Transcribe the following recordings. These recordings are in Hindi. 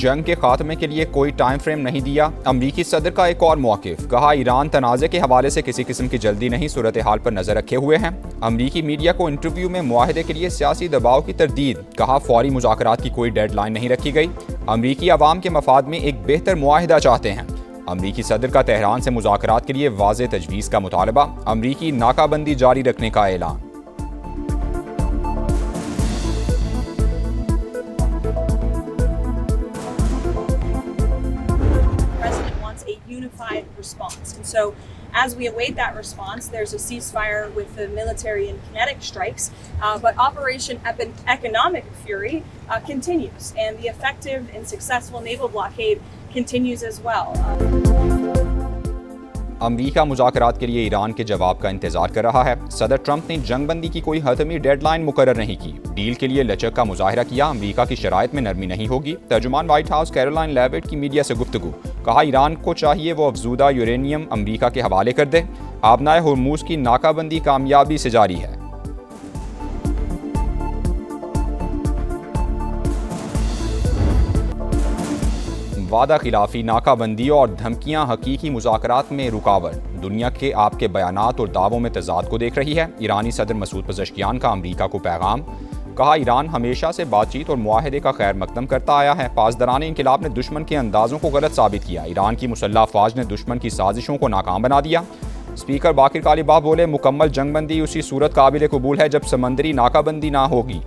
जंग के खात्मे के लिए कोई टाइम फ्रेम नहीं दिया। अमरीकी सदर का एक और मौक़िफ़, कहा ईरान तनाज़े के हवाले से किसी किस्म की जल्दी नहीं, सूरत हाल पर नज़र रखे हुए हैं। अमरीकी मीडिया को इंटरव्यू में मुआहदे के लिए सियासी दबाव की तरदीद, कहा फौरी मुज़ाकरात की कोई डेडलाइन नहीं रखी गई। अमरीकी अवाम के मफाद में एक बेहतर मुआहिदा चाहते हैं। अमरीकी सदर का तेहरान से मुज़ाकरात के लिए वाज़ेह तजवीज़ का मुतालबा, अमरीकी नाकाबंदी जारी रखने का ऐलान। Unified response. And so as we await that response, there's a ceasefire with the military and kinetic strikes, but Operation Economic Fury continues, and the effective and successful naval blockade continues as well. अमरीका मुज़ाकरात के लिए ईरान के जवाब का इंतजार कर रहा है। सदर ट्रंप ने जंगबंदी की कोई हतमी डेडलाइन मुकर्रर नहीं की। डील के लिए लचक का मुजाहिरा किया, अमरीका की शराइत में नरमी नहीं होगी। तर्जुमान व्हाइट हाउस कैरोलाइन लेविट की मीडिया से गुफ्तगू, कहा ईरान को चाहिए वो अफजूदा यूरेनियम अमरीका के हवाले कर दे। आबनाए हुर्मुज की नाकाबंदी कामयाबी से जारी है। वादा खिलाफी, नाकाबंदी और धमकियां हकीकी मुज़ाकरात में रुकावट। दुनिया के आपके बयानात और दावों में तजाद को देख रही है। ईरानी सदर मसूद पज़ेश्कियान का अमरीका को पैगाम, कहा ईरान हमेशा से बातचीत और मुआहदे का खैर मकदम करता आया है। पासदारान इनकलाब ने दुश्मन के अंदाज़ों को गलत साबित किया। ईरान की मुसल्लह अफवाज ने दुश्मन की साजिशों को नाकाम बना दिया। स्पीकर बाकिर कालिबाफ बोले, मुकम्मल जंगबंदी उसी सूरत काबिल कबूल है जब समंदरी नाकाबंदी ना होगी।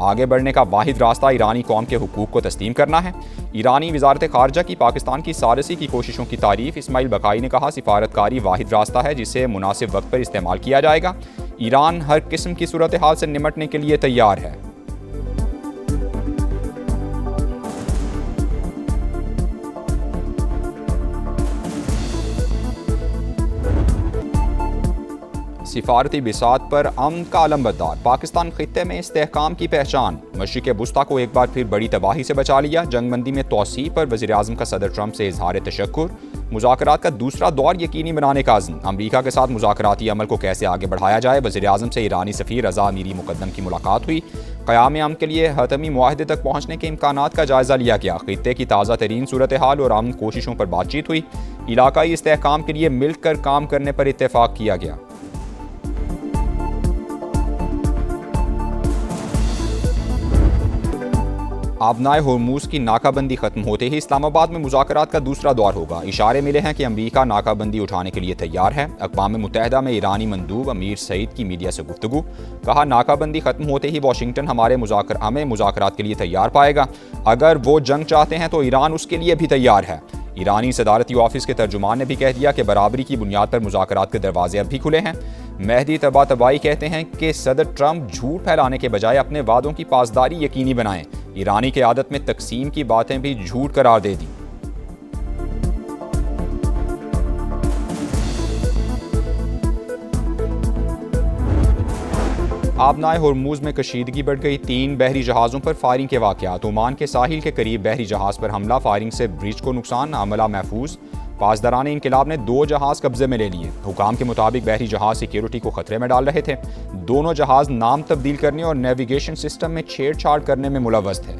आगे बढ़ने का वाहिद रास्ता ईरानी कौम के हुकूक को तस्लीम करना है। ईरानी वजारत खारजा की पाकिस्तान की सारसी की कोशिशों की तारीफ, इस्माइल बकाई ने कहा सिफारतकारी वाहिद रास्ता है जिसे मुनासिब वक्त पर इस्तेमाल किया जाएगा। ईरान हर किस्म की सूरत हाल से निमटने के लिए तैयार है। सिफारती बिसात पर अमन का अलमबरदार, पाकिस्तान खित्ते में इस्तेहकाम की पहचान। मशरिक़ वुस्ता को एक बार फिर बड़ी तबाही से बचा लिया। जंगबंदी में तोसी पर वज़ीर आज़म का सदर ट्रंप से इजहार तशक्कुर। मुज़ाकरात का दूसरा दौर यकीनी बनाने का अज़्म। अमरीका के साथ मुज़ाकराती अमल को कैसे आगे बढ़ाया जाए। वज़ीर आज़म से ईरानी सफ़ीर रज़ा मीरी मुक़द्दम की मुलाकात हुई। क़याम अमन के लिए हतमी मुआहदे तक पहुँचने के इम्कानात का जायज़ा लिया गया। खित्ते की ताज़ा तरीन सूरत हाल और अमन कोशिशों पर बातचीत हुई। इलाकाई इस्तेहकाम के लिए मिलकर काम करने पर इत्तेफाक किया गया। आबनाए हुर्मुज की नाकाबंदी खत्म होते ही इस्लामाबाद में मुज़ाकरात का दूसरा दौर होगा। इशारे मिले हैं कि अमरीका नाकाबंदी उठाने के लिए तैयार है। अक़वाम मुत्तहिदा में ईरानी मंदूब अमीर सईद की मीडिया से गुफ्तगू, कहा नाकाबंदी खत्म होते ही वाशिंगटन हमें मुज़ाकरात के लिए तैयार पाएगा। अगर वो जंग चाहते हैं तो ईरान उसके लिए भी तैयार है। ईरानी सदारती ऑफिस के तर्जुमान ने भी कह दिया कि बराबरी की बुनियाद पर मुज़ाकरात के दरवाजे अब भी खुले हैं। मेहदी तबातबाई कहते हैं कि सदर ट्रंप झूठ फैलाने के बजाय अपने वादों की पासदारी यकीनी बनाएं। ईरानी क़यादत में तकसीम की बातें भी झूठ करार दे दी। आबनाए हुर्मुज में कशीदगी बढ़ गई। 3 बहरी जहाज़ों पर फायरिंग के वाक़यात। ओमान के साहिल के करीब बहरी जहाज़ पर हमला, फायरिंग से ब्रिज को नुकसान, अमला महफूज। पासदारान इनकलाब ने 2 जहाज़ कब्जे में ले लिए। हुकाम के मुताबिक बहरी जहाज़ सिक्योरिटी को खतरे में डाल रहे थे। दोनों जहाज़ नाम तब्दील करने और नेविगेशन सिस्टम में छेड़छाड़ करने में मुलव्वस थे।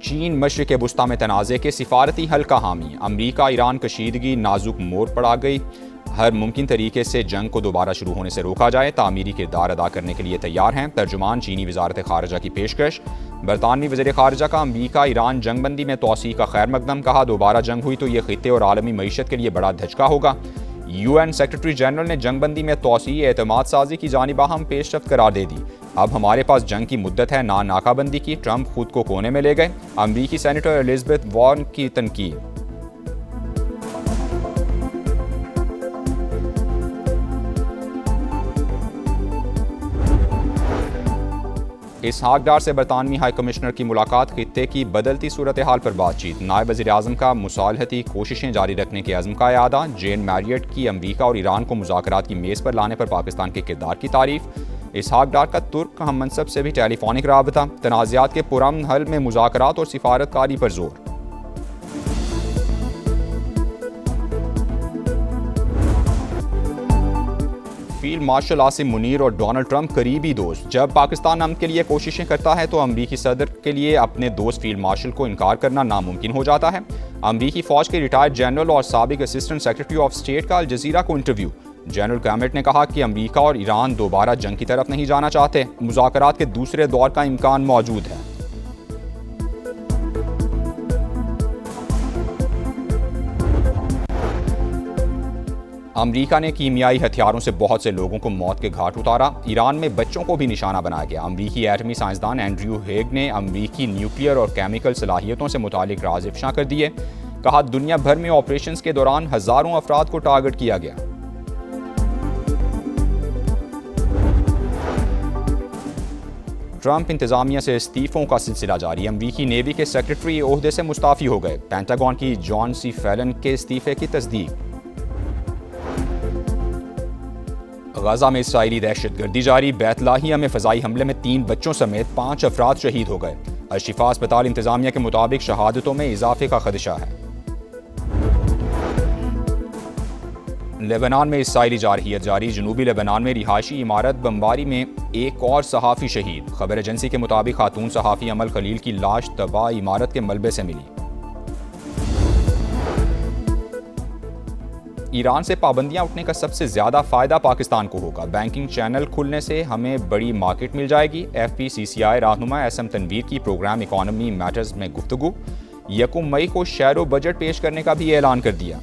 चीन मशरिक़ वुस्ता में तनाज़े के सिफारती हल का हामी। अमरीका ईरान कशीदगी नाजुक मोड़ पर आ गई। हर मुमकिन तरीके से जंग को दोबारा शुरू होने से रोका जाए। तामीरी किरदार अदा करने के लिए तैयार हैं। तर्जुमान चीनी वजारत खारजा की पेशकश। बरतानवी वज़ीर खारजा का अमरीका ईरान जंगबंदी में तोसी का खैर मकदम, कहा दोबारा जंग हुई तो ये खित्ते और आलमी मईशत के लिए बड़ा धचका होगा। UN सेक्रेटरी जनरल ने जंगबंदी में तोसी एतमाद साजी की जानिब अहम पेशरफ्त करार दे दी। अब हमारे पास जंग की मुद्दत है, ना नाकाबंदी की। ट्रंप खुद को कोने में ले गए। अमरीकी सेनेटर एलिज़ाबेथ वॉर्न की तनकीद। इसहाक डार से बरतानवी हाई कमिश्नर की मुलाकात। खित्ते की बदलती सूरत हाल पर बातचीत। नायब वज़ीर आज़म का मुसालहती कोशिशें जारी रखने के अज़्म का यादा। जेन मैरियट की अमरीका और ईरान को मुज़ाकरात की मेज़ पर लाने पर पाकिस्तान के किरदार की तारीफ। इसहाक डार का तुर्क हम मनसब से भी टेलीफोनिक राबता। तनाज़ात के पुरअमन हल में मुज़ाकरात और सिफारतकारी पर जोर। फील्ड मार्शल आसिम मुनीर और डोनाल्ड ट्रंप करीबी दोस्त। जब पाकिस्तान अमन के लिए कोशिशें करता है तो अमरीकी सदर के लिए अपने दोस्त फील्ड मार्शल को इनकार करना नामुमकिन हो जाता है। अमरीकी फ़ौज के रिटायर्ड जनरल और साबिक असिस्टेंट सेक्रेटरी ऑफ स्टेट का अल जज़ीरा को इंटरव्यू। जनरल कैमेट ने कहा कि अमरीका और ईरान दोबारा जंग की तरफ नहीं जाना चाहते, मुज़ाकरात के दूसरे दौर का इम्कान मौजूद है। अमरीका ने कीमियाई हथियारों से बहुत से लोगों को मौत के घाट उतारा। ईरान में बच्चों को भी निशाना बनाया गया। अमरीकी एटमी साइंसदान एंड्रयू हेग ने अमरीकी न्यूक्लियर और केमिकल सलाहियतों से मुतालिक राज इफ्शा कर दिए। कहा, दुनिया भर में ऑपरेशंस के दौरान हज़ारों अफराद को टारगेट किया गया। ट्रंप इंतजामिया से इस्तीफों का सिलसिला जारी। अमरीकी नेवी के सेक्रेटरी ओहदे से मुस्ताफी हो गए। पेंटागन की जॉन सी फैलन के इस्तीफे की तस्दीक। गजा में इसराइली दहशतगर्दी जारी। बैतलाहिया में फ़ज़ाई हमले में 3 बच्चों समेत 5 अफराद शहीद हो गए। अल-शिफा अस्पताल इंतजामिया के मुताबिक शहादतों में इजाफे का खदशा है। लेबनान में इसराइली जारहियत जारी। जनूबी लेबनान में रिहायशी इमारत बमबारी में एक और सहाफ़ी शहीद। खबर एजेंसी के मुताबिक खातून सहाफ़ी अमल खलील की लाश तबाह इमारत के मलबे से मिली। ईरान से पाबंदियां उठने का सबसे ज़्यादा फ़ायदा पाकिस्तान को होगा। बैंकिंग चैनल खुलने से हमें बड़ी मार्केट मिल जाएगी। FPCCI रहनुमा SM तनवीर की प्रोग्राम इकॉनमी मैटर्स में गुफ्तगू। 1 मई को शेयरो बजट पेश करने का भी ऐलान कर दिया।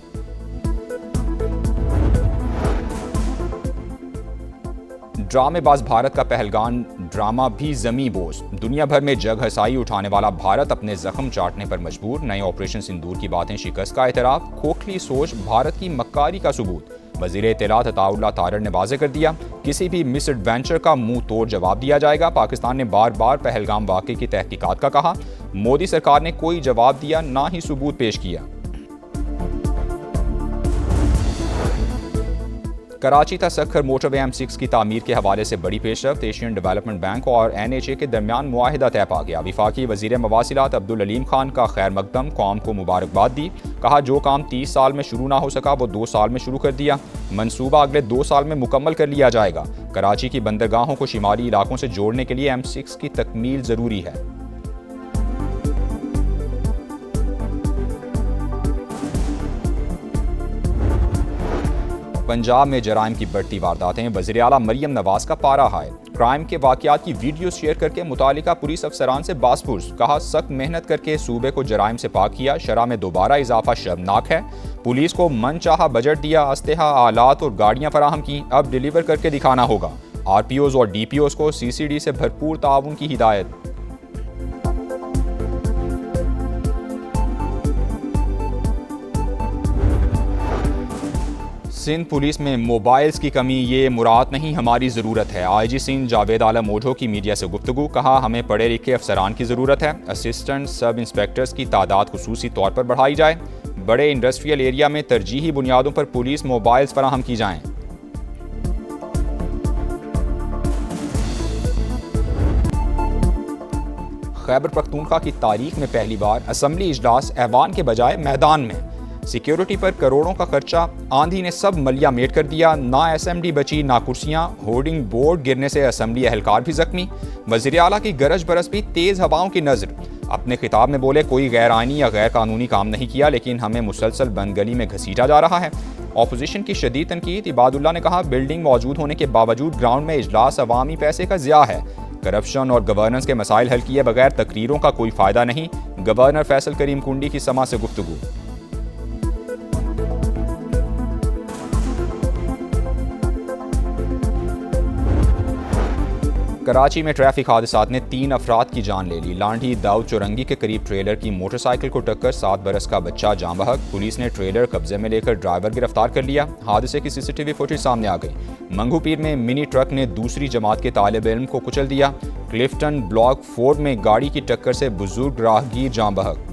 ड्रामेबाज भारत का पहलगाम ड्रामा भी जमी बोझ। दुनिया भर में जग हसाई उठाने वाला भारत अपने जख्म चाटने पर मजबूर। नए ऑपरेशन सिंदूर की बातें शिकस्त का एतराफ़। खोखली सोच भारत की मक्कारी का सबूत। वज़ीर इत्तलात अताउल्लाह तारड़ ने वाज़ेह कर दिया, किसी भी मिस एडवेंचर का मुंह तोड़ जवाब दिया जाएगा। पाकिस्तान ने बार बार पहलगाम वाक़े की तहकीकात का कहा। मोदी सरकार ने कोई जवाब दिया ना ही सबूत पेश किया। कराची था सखर मोटरवे M6 की तामीर के हवाले से बड़ी पेशरफ्त। एशियन डेवलपमेंट बैंक और NHA के दरमियान मुआहिदा तय पा गया। वफाकी वज़ीर मवासिलात अब्दुल अलीम खान का खैर मकदम, कौम को मुबारकबाद दी। कहा, जो काम 30 साल में शुरू ना हो सका वो 2 साल में शुरू कर दिया। मंसूबा अगले 2 साल में मुकम्मल कर लिया जाएगा। कराची की बंदरगाहों को शिमाली इलाकों से जोड़ने के लिए M6 की तकमील ज़रूरी है। पंजाब में जराइम की बढ़ती वारदातें। वज़ीर आला मरियम नवाज का पारा हाय। क्राइम के वाक़यात की वीडियो शेयर करके मुतालिका पुलिस अफसरान से बासपुर्स। कहा, सख्त मेहनत करके सूबे को जराइम से पाक किया। शरह में दोबारा इजाफा शर्मनाक है। पुलिस को मनचाहा बजट दिया, अस्तेहा, आलात और गाड़ियां फराहम की। अब डिलीवर करके दिखाना होगा। RPOs और DPOs को CCD से भरपूर ताउन की हिदायत। सिंध पुलिस में मोबाइल्स की कमी ये मुराद नहीं, हमारी ज़रूरत है। IG सिंध जावेद आलम ओझो की मीडिया से गुफ्तगू। कहा, हमें पढ़े लिखे अफसरान की ज़रूरत है। असिस्टेंट सब इंस्पेक्टर्स की तादाद खुसूसी तौर पर बढ़ाई जाए। बड़े इंडस्ट्रियल एरिया में तरजीही बुनियादों पर पुलिस मोबाइल्स फराहम की जाएँ। खैबर पख्तूनख्वा की तारीख में पहली बार असम्बली इजलास ऐवान के बजाय मैदान में। सिक्योरिटी पर करोड़ों का खर्चा, आंधी ने सब मलिया मेट कर दिया। ना SMD बची ना कुर्सियां। होर्डिंग बोर्ड गिरने से असम्बली एहलकार भी जख्मी। वज़ीर आला की गरज बरस भी तेज़ हवाओं की नज़र। अपने खिताब में बोले, कोई गैर आइनी या गैर कानूनी काम नहीं किया, लेकिन हमें मुसलसल बंदगली में घसीटा जा रहा है। ऑपोजिशन की शदीद तनकीद। इबादुल्लाह ने कहा, बिल्डिंग मौजूद होने के बावजूद ग्राउंड में इजलास अवामी पैसे का ज़िया है। करप्शन और गवर्नेंस के मसाइल हल किए बगैर तकरीरों का कोई फ़ायदा नहीं। गवर्नर फैसल करीम कुंडी की समा से गुफ्तगू। कराची में ट्रैफिक हादसात ने 3 अफराद की जान ले ली। लांढी दाऊद चौरंगी के करीब ट्रेलर की मोटरसाइकिल को टक्कर, 7 बरस का बच्चा जाँ बहक। पुलिस ने ट्रेलर कब्जे में लेकर ड्राइवर गिरफ्तार कर लिया। हादसे की CCTV फुटेज सामने आ गई। मंगू पीर में मिनी ट्रक ने दूसरी जमात के तालिब इल्म को कुचल दिया। क्लिफ्टन ब्लॉक 4 में गाड़ी की टक्कर से बुजुर्ग राहगीर जाँ बहक।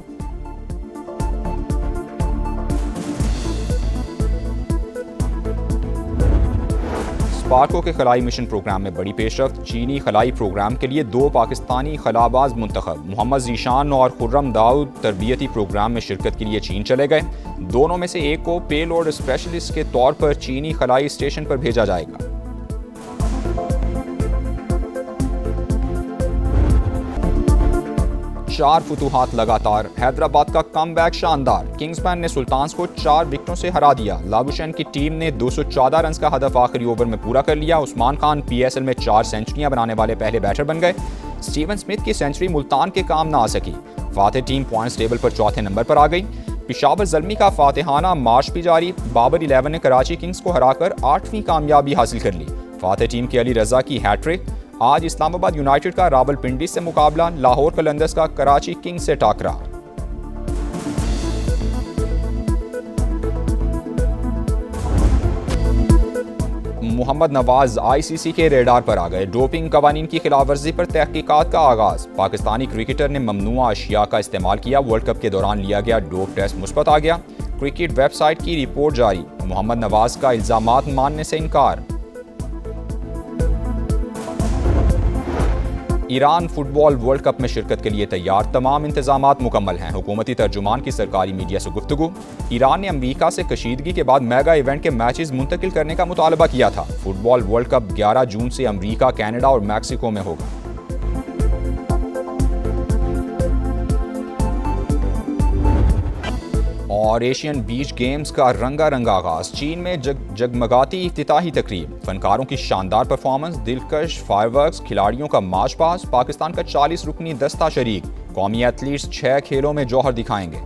स्पार्को के खलाई मिशन प्रोग्राम में बड़ी पेशरफ्त। चीनी खलाई प्रोग्राम के लिए 2 पाकिस्तानी खलाबाज मुंतखब। मोहम्मद जीशान और खुर्रम दाऊद तरबियती प्रोग्राम में शिरकत के लिए चीन चले गए। दोनों में से एक को पेलोड स्पेशलिस्ट के तौर पर चीनी खलाई स्टेशन पर भेजा जाएगा। 4 फुतूहात लगातार, हैदराबाद का कमबैक शानदार। किंग्समैन ने सुल्तान्स को 4 विकेटों से हरा दिया। लाबुशैन की टीम ने 214 रन का हदफ आखिरी ओवर में पूरा कर लिया। उस्मान खान PSL में 4 सेंचुरियां बनाने वाले पहले बैटर बन गए। स्टीवन स्मिथ की सेंचुरी मुल्तान के काम ना आ सकी। फातेह टीम पॉइंट्स टेबल पर चौथे नंबर पर आ गई। पेशावर ज़ल्मी का फातेहाना मार्च भी जारी। बाबर 11 ने कराची किंग्स को हराकर 8वीं कामयाबी हासिल कर ली। फातेह टीम की अली रजा की हैट्रिक। आज इस्लामाबाद यूनाइटेड का रावलपिंडी से मुकाबला, लाहौर कलंदर्स का कराची किंग्स से टाकरा। मोहम्मद नवाज ICC के रेडार पर आ गए। डोपिंग कवानीन की खिलाफवर्जी पर तहकीकात का आगाज। पाकिस्तानी क्रिकेटर ने ममनुआ अशिया का इस्तेमाल किया। वर्ल्ड कप के दौरान लिया गया डोप टेस्ट मुस्बत आ गया। क्रिकेट वेबसाइट की रिपोर्ट जारी। मोहम्मद नवाज का इल्जामात मानने से इनकार। ईरान फुटबॉल वर्ल्ड कप में शिरकत के लिए तैयार, तमाम इंतजामात मुकम्मल हैं। हुकूमती तर्जुमान की सरकारी मीडिया से गुफ्तगू। ईरान ने अमरीका से कशीदगी के बाद मेगा इवेंट के मैचेस मुंतकिल करने का मुतालबा किया था। फुटबॉल वर्ल्ड कप 11 जून से अमरीका, कनाडा और मैक्सिको में होगा। और एशियन बीच गेम्स का रंगारंग आगाज। चीन में जगमगाती इफ्तिताही तकरीब। फनकारों की शानदार परफॉर्मेंस, दिलकश फायरवर्क्स, खिलाड़ियों का मार्च पास्ट। पाकिस्तान का 40 रुकनी दस्ता शरीक। कौमी एथलीट्स 6 खेलों में जौहर दिखाएंगे।